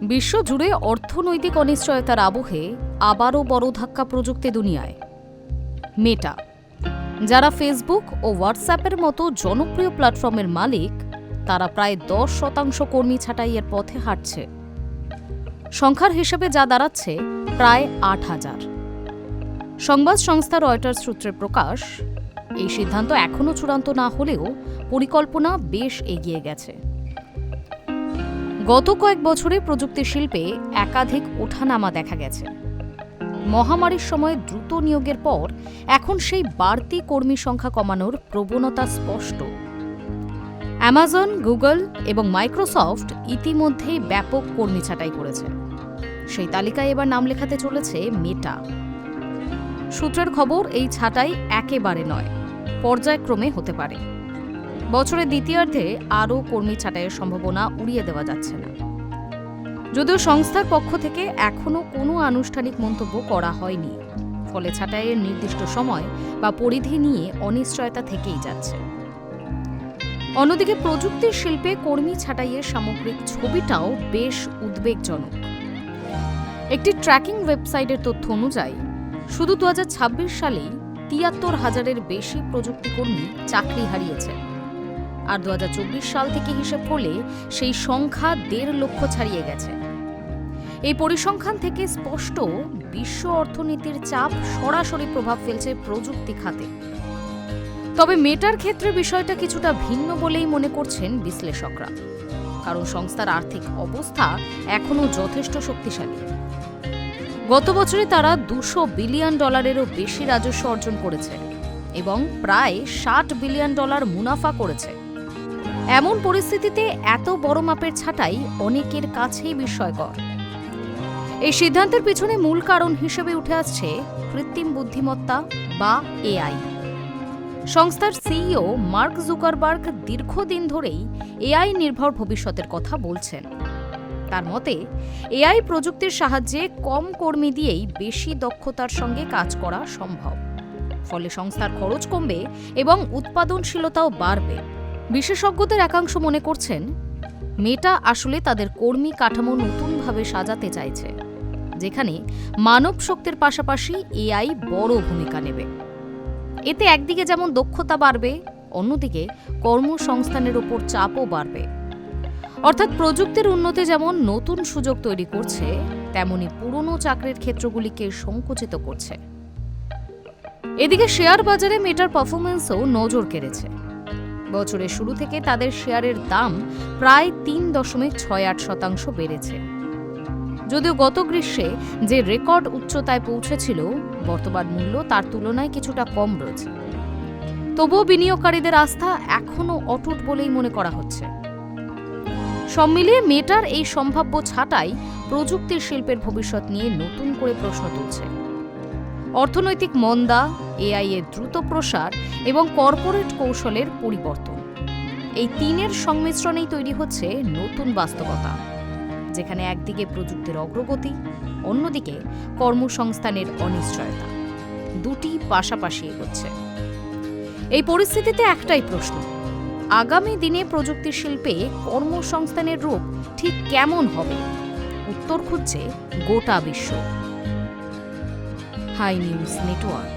বিশ্বজুড়ে অর্থনৈতিক অনিশ্চয়তার আবহে আবারও বড় ধাক্কা প্রযুক্তি দুনিয়ায়। মেটা, যারা ফেসবুক ও হোয়াটসঅ্যাপের মতো জনপ্রিয় প্ল্যাটফর্মের মালিক, তারা প্রায় 10% কর্মী ছাঁটাইয়ের পথে হাঁটছে। সংখ্যার হিসেবে যা দাঁড়াচ্ছে প্রায় 8,000। সংবাদ সংস্থা রয়টার্স সূত্রে প্রকাশ, এই সিদ্ধান্ত এখনও চূড়ান্ত না হলেও পরিকল্পনা বেশ এগিয়ে গেছে। গত কয়েক বছরে প্রযুক্তি শিল্পে একাধিক ওঠানামা দেখা গেছে। মহামারীর সময় দ্রুত নিয়োগের পর এখন সেই বাড়তি কর্মী সংখ্যা কমানোর প্রবণতা স্পষ্ট। অ্যামাজন, গুগল এবং মাইক্রোসফট ইতিমধ্যেই ব্যাপক কর্মী ছাঁটাই করেছে। সেই তালিকায় এবার নাম লেখাতে চলেছে মেটা। সূত্রের খবর, এই ছাঁটাই একেবারে নয়, পর্যায়ক্রমে হতে পারে। বছরের দ্বিতীয়ার্ধে আরও কর্মী ছাঁটাইয়ের সম্ভাবনা উড়িয়ে দেওয়া যাচ্ছে না। যদিও সংস্থার পক্ষ থেকে এখনও কোনো আনুষ্ঠানিক মন্তব্য করা হয়নি, ফলে ছাঁটাইয়ের নির্দিষ্ট সময় বা পরিধি নিয়ে অনিশ্চয়তা থেকেই যাচ্ছে। অন্যদিকে প্রযুক্তির শিল্পে কর্মী ছাঁটাইয়ের সামগ্রিক ছবিটাও বেশ উদ্বেগজনক। একটি ট্র্যাকিং ওয়েবসাইটের তথ্য অনুযায়ী শুধু 2026 সালেই 73,000-এর বেশি প্রযুক্তি কর্মী চাকরি হারিয়েছে। আর 2024 সাল থেকে হিসেব করলে সেই সংখ্যা 1.5 লক্ষ ছাড়িয়ে গেছে। এই পরিসংখ্যান থেকে স্পষ্ট, বিশ্ব অর্থনীতির চাপ সরাসরি প্রভাব ফেলছে প্রযুক্তি খাতে। তবে মেটার ক্ষেত্রে বিষয়টা কিছুটা ভিন্ন বলেই মনে করছেন বিশ্লেষকরা, কারণ সংস্থার আর্থিক অবস্থা এখনও যথেষ্ট শক্তিশালী। গত বছরে তারা $200 বিলিয়নেরও বেশি রাজস্ব অর্জন করেছে এবং প্রায় $60 বিলিয়ন মুনাফা করেছে। এমন পরিস্থিতিতে এত বড় মাপের ছাঁটাই অনেকের কাছেই বিস্ময়কর। এই সিদ্ধান্তের পিছনে মূল কারণ হিসেবে উঠে আসছে কৃত্রিম বুদ্ধিমত্তা বা এআই। সংস্থার সিইও মার্ক জুকারবার্গ দীর্ঘদিন ধরেই এআই নির্ভর ভবিষ্যতের কথা বলছেন। তার মতে, এআই প্রযুক্তির সাহায্যে কম কর্মী দিয়েই বেশি দক্ষতার সঙ্গে কাজ করা সম্ভব। ফলে সংস্থার খরচ কমবে এবং উৎপাদনশীলতাও বাড়বে। বিশেষজ্ঞদের একাংশ মনে করছেন, মেটা আসলে তাদের কর্মী কাঠামো নতুনভাবে সাজাতে চাইছে, যেখানে মানব শক্তির পাশাপাশি এআই বড় ভূমিকা নেবে। এতে একদিকে যেমন দক্ষতা বাড়বে, অন্যদিকে কর্মসংস্থানের ওপর চাপও বাড়বে। অর্থাৎ প্রযুক্তির উন্নতি যেমন নতুন সুযোগ তৈরি করছে, তেমনি পুরনো চাকরির ক্ষেত্রগুলিকে সংকুচিত করছে। এদিকে শেয়ার বাজারে মেটার পারফরম্যান্সও নজর কেড়েছে। বছরের শুরু থেকে তাদের শেয়ারের দাম প্রায় 3.68% বেড়েছে। যদিও গত গ্রীষ্মে যে রেকর্ড উচ্চতায় পৌঁছেছিল, বর্তমান মূল্য তার তুলনায় কিছুটা কম রয়েছে। তবুও বিনিয়োগকারীদের আস্থা এখনও অটুট বলেই মনে করা হচ্ছে। সব মিলিয়ে মেটার এই সম্ভাব্য ছাঁটাই প্রযুক্তির শিল্পের ভবিষ্যৎ নিয়ে নতুন করে প্রশ্ন তুলছে। অর্থনৈতিক মন্দা, এআই এর দ্রুত প্রসার এবং কর্পোরেট কৌশলের পরিবর্তন, এই তিনের সংমিশ্রণেই তৈরি হচ্ছে নতুন বাস্তবতা, যেখানে একদিকে প্রযুক্তির অগ্রগতি, অন্যদিকে কর্মসংস্থানের অনিশ্চয়তা, দুটি পাশাপাশি এগোচ্ছে। এই পরিস্থিতিতে একটাই প্রশ্ন, আগামী দিনে প্রযুক্তি শিল্পে কর্মসংস্থানের রূপ ঠিক কেমন হবে? উত্তর খুঁজছে গোটা বিশ্ব। Hi news network.